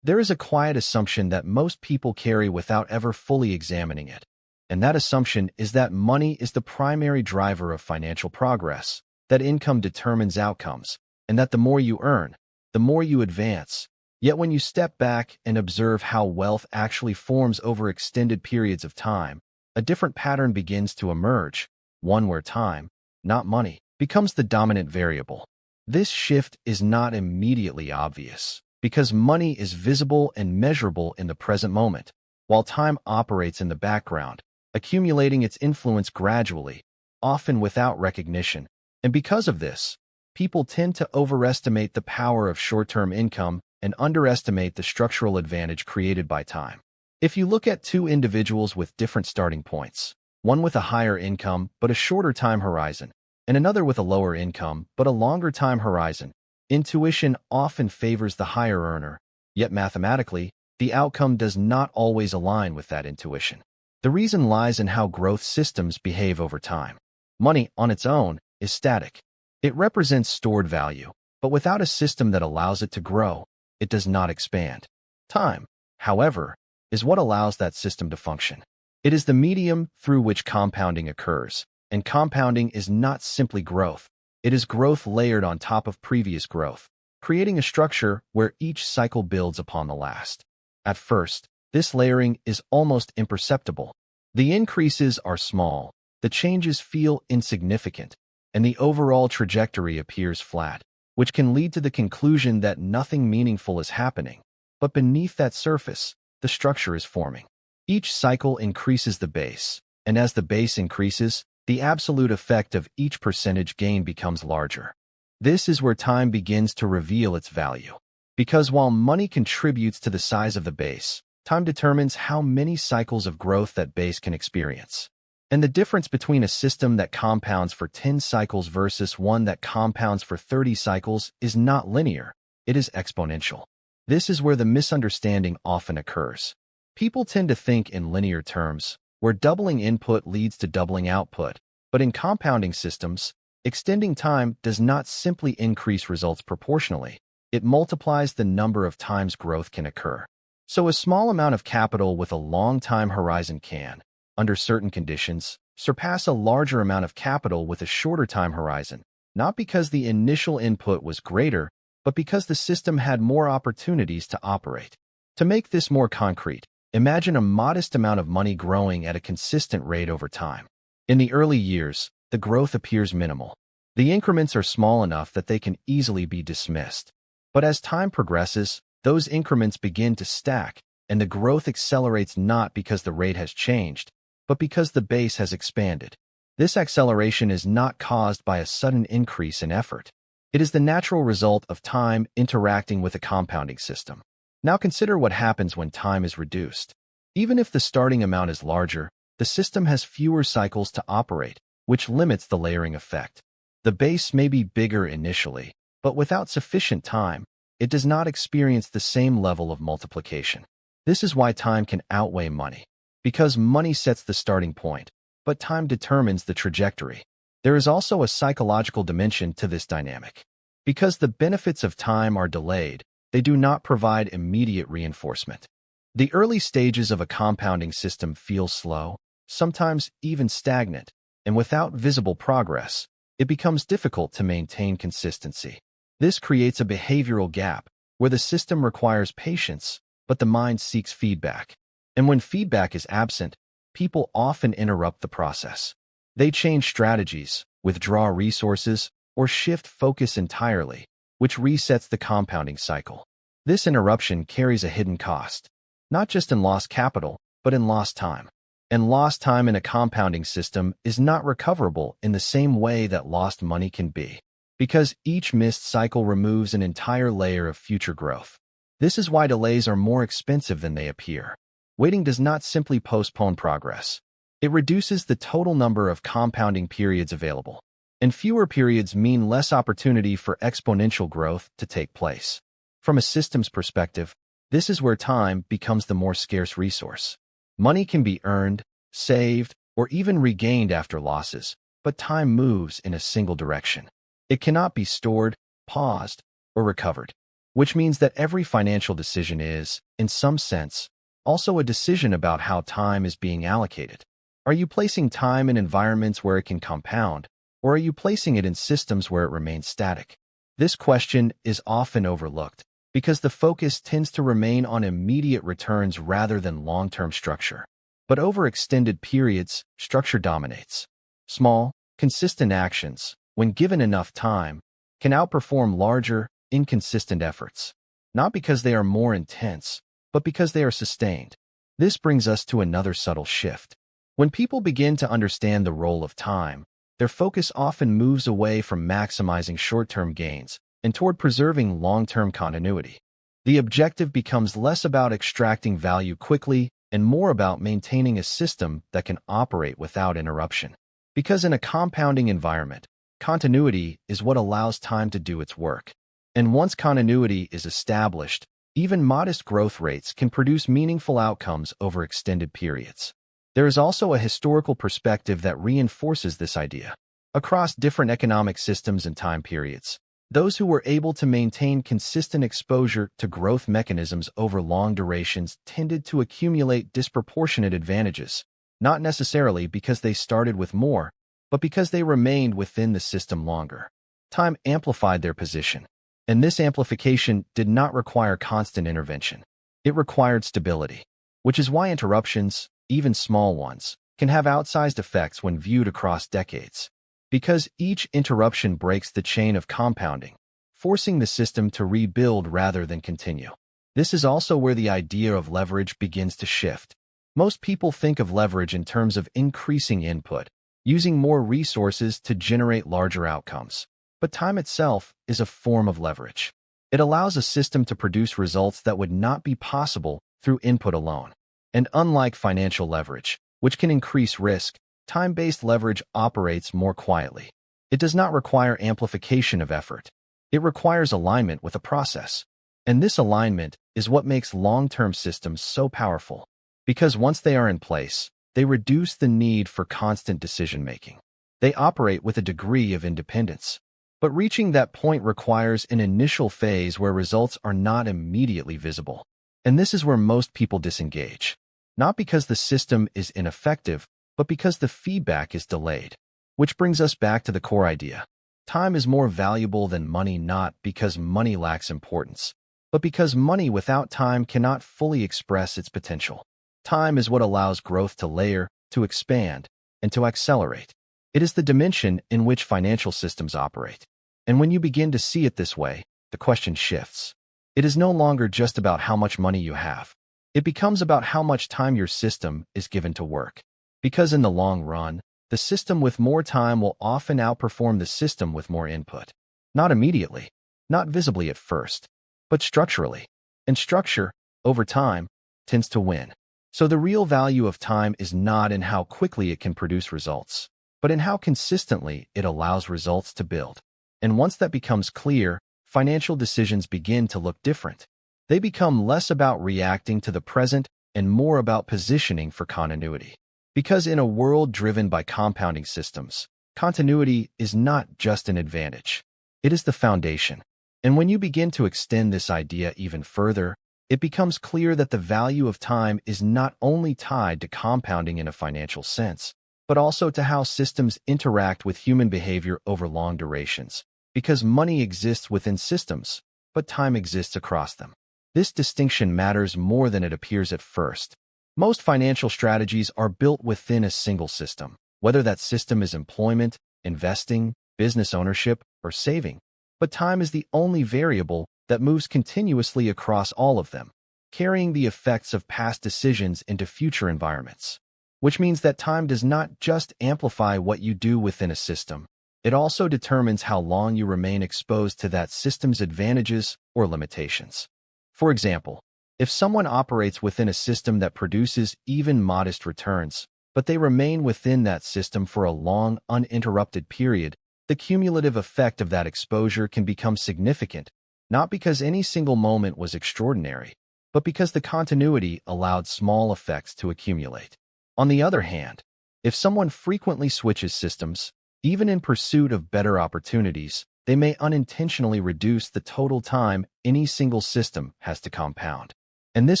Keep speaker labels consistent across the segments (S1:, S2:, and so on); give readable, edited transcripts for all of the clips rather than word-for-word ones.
S1: There is a quiet assumption that most people carry without ever fully examining it. And that assumption is that money is the primary driver of financial progress, that income determines outcomes, and that the more you earn, the more you advance. Yet when you step back and observe how wealth actually forms over extended periods of time, a different pattern begins to emerge, one where time, not money, becomes the dominant variable. This shift is not immediately obvious, because money is visible and measurable in the present moment, while time operates in the background, accumulating its influence gradually, often without recognition. And because of this, people tend to overestimate the power of short-term income and underestimate the structural advantage created by time. If you look at two individuals with different starting points, one with a higher income but a shorter time horizon, and another with a lower income but a longer time horizon, intuition often favors the higher earner, yet mathematically, the outcome does not always align with that intuition. The reason lies in how growth systems behave over time. Money, on its own, is static. It represents stored value, but without a system that allows it to grow, it does not expand. Time, however, is what allows that system to function. It is the medium through which compounding occurs, and compounding is not simply growth. It is growth layered on top of previous growth, creating a structure where each cycle builds upon the last. At first, this layering is almost imperceptible. The increases are small, the changes feel insignificant, and the overall trajectory appears flat, which can lead to the conclusion that nothing meaningful is happening. But beneath that surface, the structure is forming. Each cycle increases the base, and as the base increases, the absolute effect of each percentage gain becomes larger. This is where time begins to reveal its value. Because while money contributes to the size of the base, time determines how many cycles of growth that base can experience. And the difference between a system that compounds for 10 cycles versus one that compounds for 30 cycles is not linear, it is exponential. This is where the misunderstanding often occurs. People tend to think in linear terms, where doubling input leads to doubling output, but in compounding systems, extending time does not simply increase results proportionally, it multiplies the number of times growth can occur. So a small amount of capital with a long time horizon can, under certain conditions, surpass a larger amount of capital with a shorter time horizon, not because the initial input was greater, but because the system had more opportunities to operate. To make this more concrete, imagine a modest amount of money growing at a consistent rate over time. In the early years, the growth appears minimal. The increments are small enough that they can easily be dismissed. But as time progresses, those increments begin to stack, and the growth accelerates not because the rate has changed, but because the base has expanded. This acceleration is not caused by a sudden increase in effort. It is the natural result of time interacting with a compounding system. Now consider what happens when time is reduced. Even if the starting amount is larger, the system has fewer cycles to operate, which limits the layering effect. The base may be bigger initially, but without sufficient time, it does not experience the same level of multiplication. This is why time can outweigh money. Because money sets the starting point, but time determines the trajectory. There is also a psychological dimension to this dynamic. Because the benefits of time are delayed, they do not provide immediate reinforcement. The early stages of a compounding system feel slow, sometimes even stagnant, and without visible progress, it becomes difficult to maintain consistency. This creates a behavioral gap where the system requires patience, but the mind seeks feedback. And when feedback is absent, people often interrupt the process. They change strategies, withdraw resources, or shift focus entirely, which resets the compounding cycle. This interruption carries a hidden cost, not just in lost capital, but in lost time. And lost time in a compounding system is not recoverable in the same way that lost money can be, because each missed cycle removes an entire layer of future growth. This is why delays are more expensive than they appear. Waiting does not simply postpone progress. It reduces the total number of compounding periods available. And fewer periods mean less opportunity for exponential growth to take place. From a systems perspective, this is where time becomes the more scarce resource. Money can be earned, saved, or even regained after losses, but time moves in a single direction. It cannot be stored, paused, or recovered. which means that every financial decision is, in some sense, also a decision about how time is being allocated. Are you placing time in environments where it can compound, or are you placing it in systems where it remains static? This question is often overlooked because the focus tends to remain on immediate returns rather than long-term structure. But over extended periods, structure dominates. Small, consistent actions, when given enough time, can outperform larger, inconsistent efforts, not because they are more intense, but because they are sustained. This brings us to another subtle shift. When people begin to understand the role of time, their focus often moves away from maximizing short-term gains and toward preserving long-term continuity. The objective becomes less about extracting value quickly and more about maintaining a system that can operate without interruption. Because in a compounding environment, continuity is what allows time to do its work. And once continuity is established, even modest growth rates can produce meaningful outcomes over extended periods. There is also a historical perspective that reinforces this idea. Across different economic systems and time periods, those who were able to maintain consistent exposure to growth mechanisms over long durations tended to accumulate disproportionate advantages, not necessarily because they started with more, but because they remained within the system longer. Time amplified their position, and this amplification did not require constant intervention. It required stability, which is why interruptions, even small ones, can have outsized effects when viewed across decades. Because each interruption breaks the chain of compounding, forcing the system to rebuild rather than continue. This is also where the idea of leverage begins to shift. Most people think of leverage in terms of increasing input, using more resources to generate larger outcomes. But time itself is a form of leverage. It allows a system to produce results that would not be possible through input alone. And unlike financial leverage, which can increase risk, time-based leverage operates more quietly. It does not require amplification of effort. It requires alignment with a process. And this alignment is what makes long-term systems so powerful. Because once they are in place, they reduce the need for constant decision-making. They operate with a degree of independence. But reaching that point requires an initial phase where results are not immediately visible. And this is where most people disengage. Not because the system is ineffective, but because the feedback is delayed. Which brings us back to the core idea. Time is more valuable than money, not because money lacks importance, but because money without time cannot fully express its potential. Time is what allows growth to layer, to expand, and to accelerate. It is the dimension in which financial systems operate. And when you begin to see it this way, the question shifts. It is no longer just about how much money you have. It becomes about how much time your system is given to work. Because in the long run, the system with more time will often outperform the system with more input. Not immediately, not visibly at first, but structurally. And structure, over time, tends to win. So the real value of time is not in how quickly it can produce results, but in how consistently it allows results to build. And once that becomes clear, financial decisions begin to look different. They become less about reacting to the present and more about positioning for continuity. Because in a world driven by compounding systems, continuity is not just an advantage. It is the foundation. And when you begin to extend this idea even further, it becomes clear that the value of time is not only tied to compounding in a financial sense, but also to how systems interact with human behavior over long durations. Because money exists within systems, but time exists across them. This distinction matters more than it appears at first. Most financial strategies are built within a single system, whether that system is employment, investing, business ownership, or saving. But time is the only variable that moves continuously across all of them, carrying the effects of past decisions into future environments. Which means that time does not just amplify what you do within a system. It also determines how long you remain exposed to that system's advantages or limitations. For example, if someone operates within a system that produces even modest returns, but they remain within that system for a long, uninterrupted period, the cumulative effect of that exposure can become significant, not because any single moment was extraordinary, but because the continuity allowed small effects to accumulate. On the other hand, if someone frequently switches systems, even in pursuit of better opportunities, they may unintentionally reduce the total time any single system has to compound. And this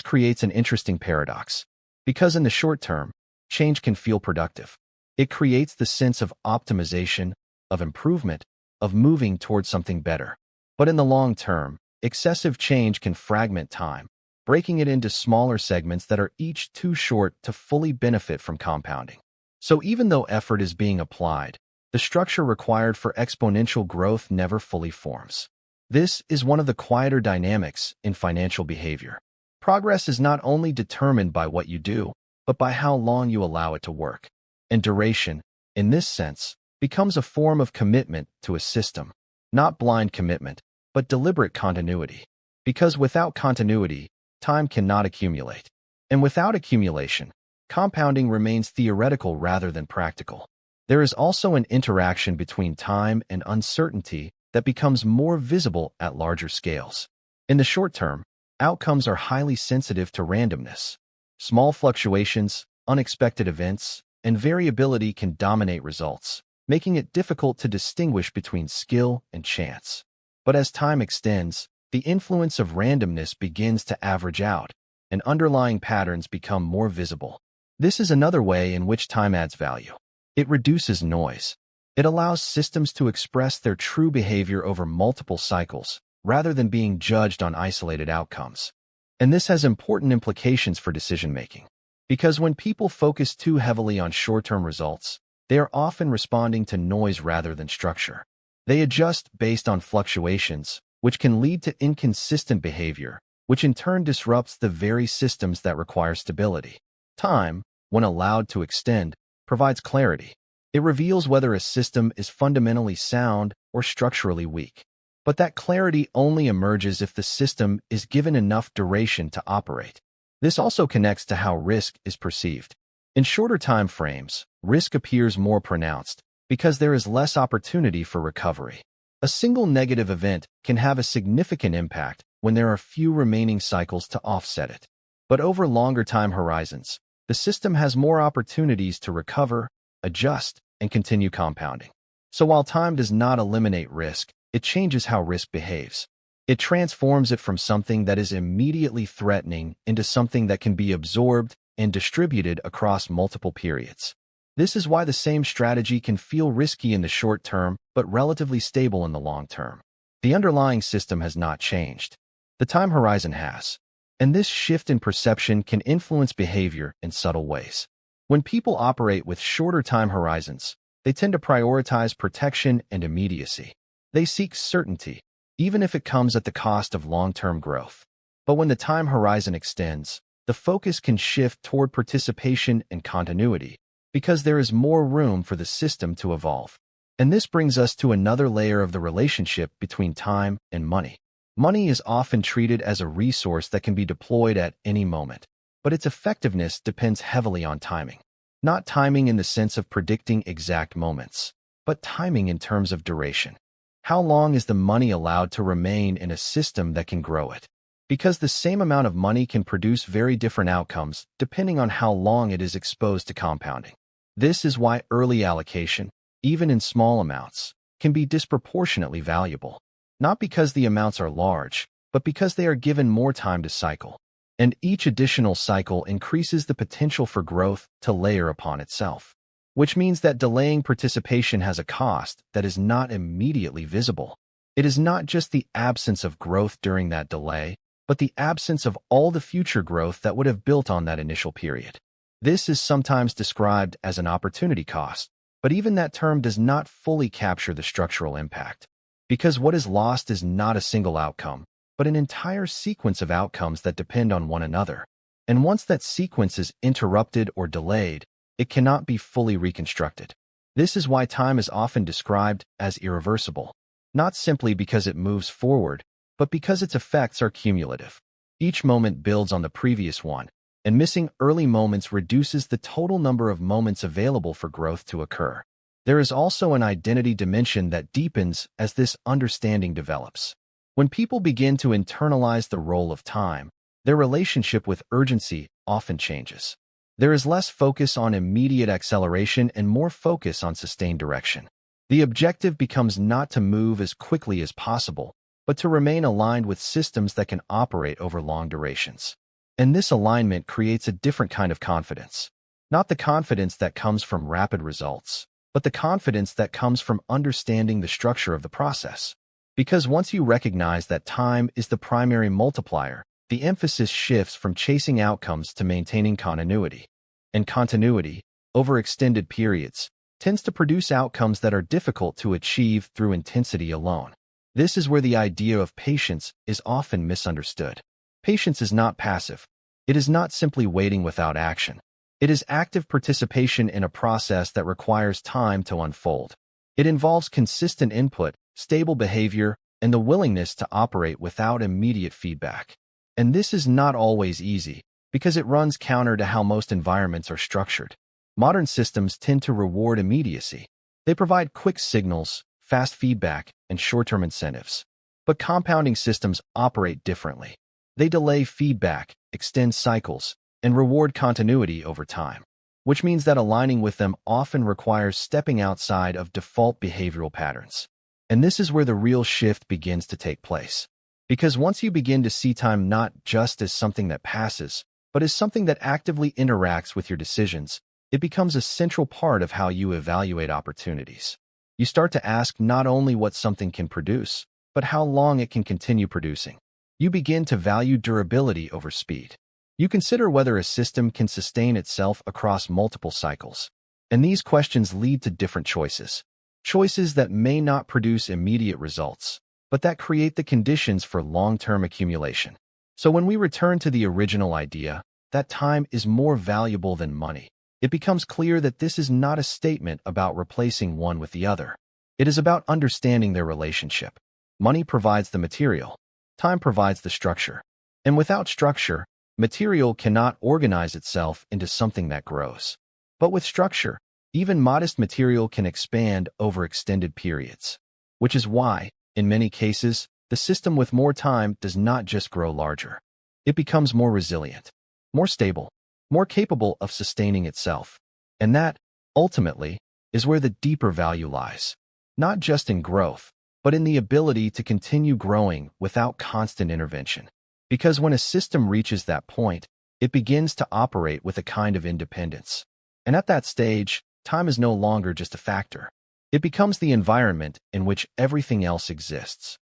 S1: creates an interesting paradox, because in the short term, change can feel productive. It creates the sense of optimization, of improvement, of moving towards something better. But in the long term, excessive change can fragment time, breaking it into smaller segments that are each too short to fully benefit from compounding. So even though effort is being applied, the structure required for exponential growth never fully forms. This is one of the quieter dynamics in financial behavior. Progress is not only determined by what you do, but by how long you allow it to work. And duration, in this sense, becomes a form of commitment to a system. Not blind commitment, but deliberate continuity. Because without continuity, time cannot accumulate. And without accumulation, compounding remains theoretical rather than practical. There is also an interaction between time and uncertainty that becomes more visible at larger scales. In the short term, outcomes are highly sensitive to randomness. Small fluctuations, unexpected events, and variability can dominate results, making it difficult to distinguish between skill and chance. But as time extends, the influence of randomness begins to average out, and underlying patterns become more visible. This is another way in which time adds value. It reduces noise. It allows systems to express their true behavior over multiple cycles, rather than being judged on isolated outcomes. And this has important implications for decision-making. Because when people focus too heavily on short-term results, they are often responding to noise rather than structure. They adjust based on fluctuations, which can lead to inconsistent behavior, which in turn disrupts the very systems that require stability. Time, when allowed to extend, provides clarity. It reveals whether a system is fundamentally sound or structurally weak. But that clarity only emerges if the system is given enough duration to operate. This also connects to how risk is perceived. In shorter time frames, risk appears more pronounced because there is less opportunity for recovery. A single negative event can have a significant impact when there are few remaining cycles to offset it. But over longer time horizons, the system has more opportunities to recover, adjust, and continue compounding. So while time does not eliminate risk, it changes how risk behaves. It transforms it from something that is immediately threatening into something that can be absorbed and distributed across multiple periods. This is why the same strategy can feel risky in the short term, but relatively stable in the long term. The underlying system has not changed. The time horizon has. And this shift in perception can influence behavior in subtle ways. When people operate with shorter time horizons, they tend to prioritize protection and immediacy. They seek certainty, even if it comes at the cost of long-term growth. But when the time horizon extends, the focus can shift toward participation and continuity, because there is more room for the system to evolve. And this brings us to another layer of the relationship between time and money. Money is often treated as a resource that can be deployed at any moment, but its effectiveness depends heavily on timing. Not timing in the sense of predicting exact moments, but timing in terms of duration. How long is the money allowed to remain in a system that can grow it? Because the same amount of money can produce very different outcomes depending on how long it is exposed to compounding. This is why early allocation, even in small amounts, can be disproportionately valuable. Not because the amounts are large, but because they are given more time to cycle. And each additional cycle increases the potential for growth to layer upon itself. Which means that delaying participation has a cost that is not immediately visible. It is not just the absence of growth during that delay, but the absence of all the future growth that would have built on that initial period. This is sometimes described as an opportunity cost, but even that term does not fully capture the structural impact. Because what is lost is not a single outcome, but an entire sequence of outcomes that depend on one another. And once that sequence is interrupted or delayed, it cannot be fully reconstructed. This is why time is often described as irreversible, not simply because it moves forward, but because its effects are cumulative. Each moment builds on the previous one, and missing early moments reduces the total number of moments available for growth to occur. There is also an identity dimension that deepens as this understanding develops. When people begin to internalize the role of time, their relationship with urgency often changes. There is less focus on immediate acceleration and more focus on sustained direction. The objective becomes not to move as quickly as possible, but to remain aligned with systems that can operate over long durations. And this alignment creates a different kind of confidence. Not the confidence that comes from rapid results, but the confidence that comes from understanding the structure of the process. Because once you recognize that time is the primary multiplier, the emphasis shifts from chasing outcomes to maintaining continuity. And continuity, over extended periods, tends to produce outcomes that are difficult to achieve through intensity alone. This is where the idea of patience is often misunderstood. Patience is not passive. It is not simply waiting without action. It is active participation in a process that requires time to unfold. It involves consistent input, stable behavior, and the willingness to operate without immediate feedback. And this is not always easy, because it runs counter to how most environments are structured. Modern systems tend to reward immediacy. They provide quick signals, fast feedback, and short-term incentives. But compounding systems operate differently. They delay feedback, extend cycles, and reward continuity over time, which means that aligning with them often requires stepping outside of default behavioral patterns. And this is where the real shift begins to take place. Because once you begin to see time not just as something that passes, but as something that actively interacts with your decisions, it becomes a central part of how you evaluate opportunities. You start to ask not only what something can produce, but how long it can continue producing. You begin to value durability over speed. You consider whether a system can sustain itself across multiple cycles. And these questions lead to different choices. Choices that may not produce immediate results, but that create the conditions for long-term accumulation. So when we return to the original idea, that time is more valuable than money, it becomes clear that this is not a statement about replacing one with the other. It is about understanding their relationship. Money provides the material. Time provides the structure. And without structure, material cannot organize itself into something that grows. But with structure, even modest material can expand over extended periods. Which is why, in many cases, the system with more time does not just grow larger. It becomes more resilient, more stable, more capable of sustaining itself. And that, ultimately, is where the deeper value lies. Not just in growth, but in the ability to continue growing without constant intervention. Because when a system reaches that point, it begins to operate with a kind of independence. And at that stage, time is no longer just a factor. It becomes the environment in which everything else exists.